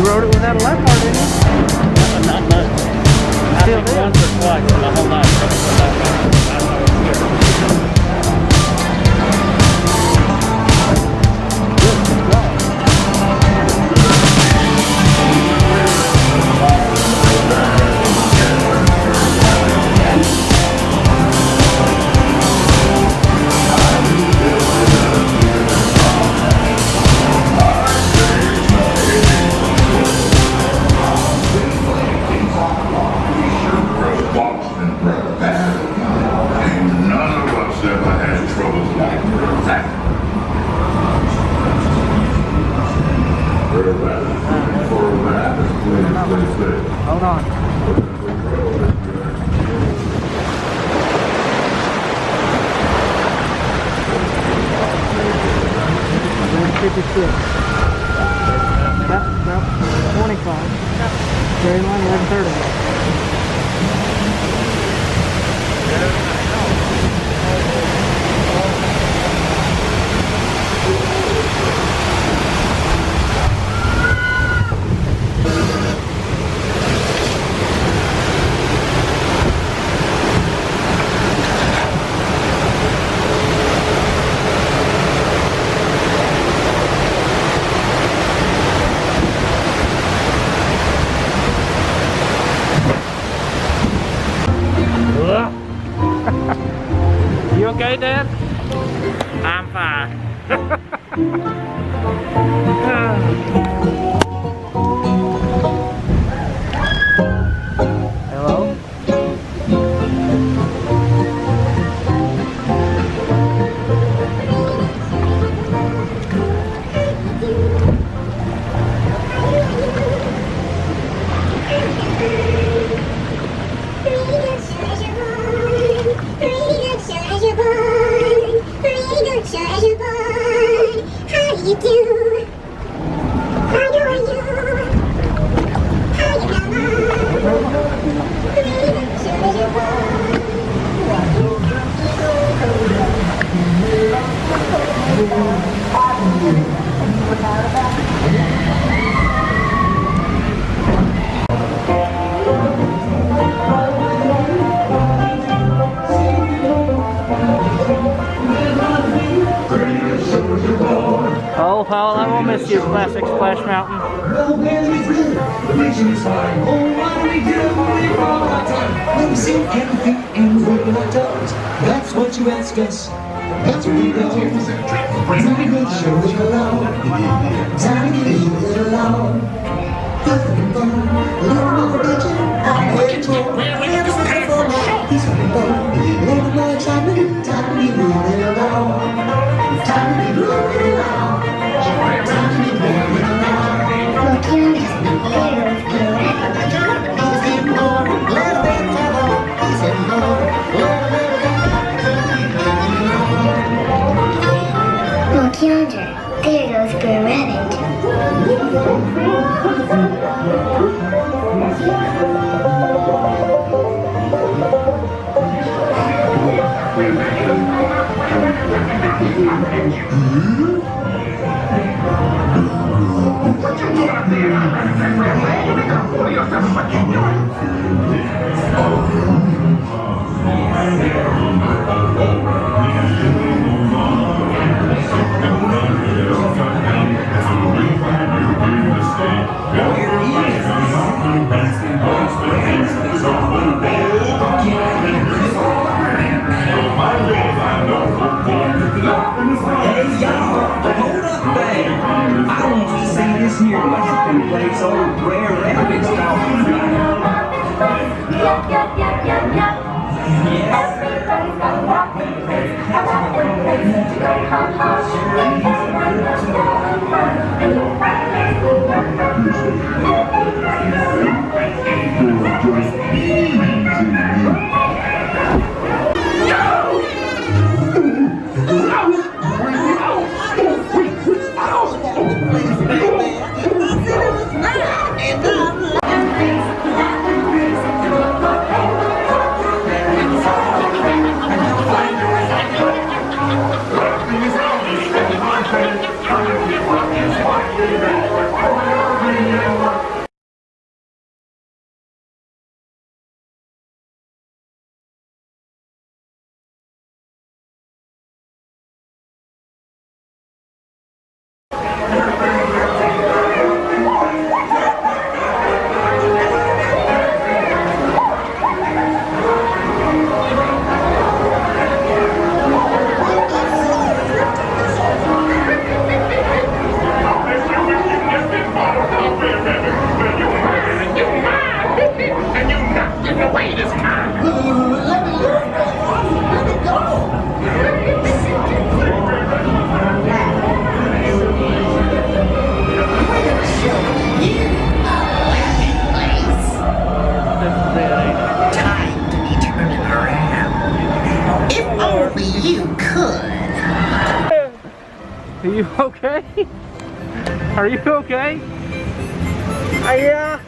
rode it without a lap bar, didn't you? Not much. I Still think did. once or twice in my whole life. Hold on. 56. About 25. Very line 1130. You okay, Dad? I'm fine. Hello? Oh, Paul, I won't miss you, classic Splash Mountain. The vision is high. Oh, what do we do? We roll our time. We sing and think and wiggle our toes. That's what you ask us. That's where we go. Time to get show it alone. Time to get it alone. Having fun. A little more adventure. I'm waiting for. He's having fun. A little more excitement. Time to be moving along. Time to be moving along. Time to be moving along. Look yonder, there goes Brer Rabbit. Place old Brer Rabbit's talking Everybody's got a walking place, a walking place to go ha ha. Everyone's having fun, and you'll find it in your Are you okay? Are you okay? Yeah.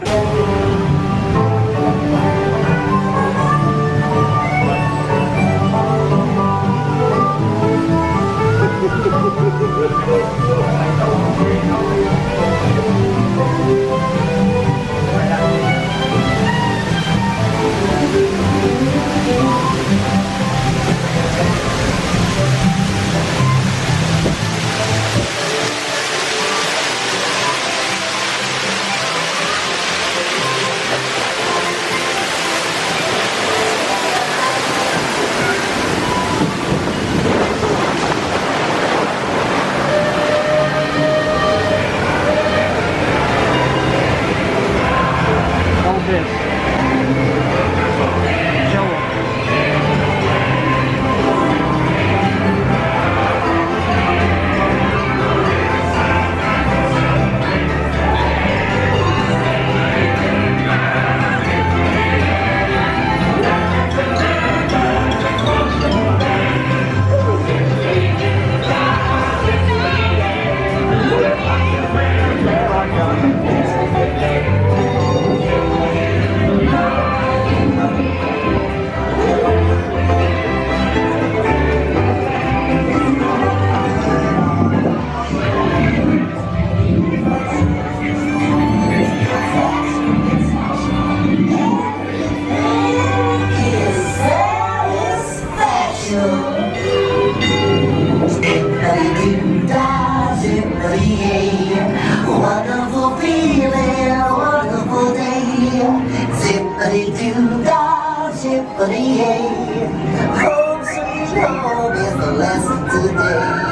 Wonderful feeling, wonderful day. Zippity-doo-dah, zippity-yay. Home sweet home is the lesson today.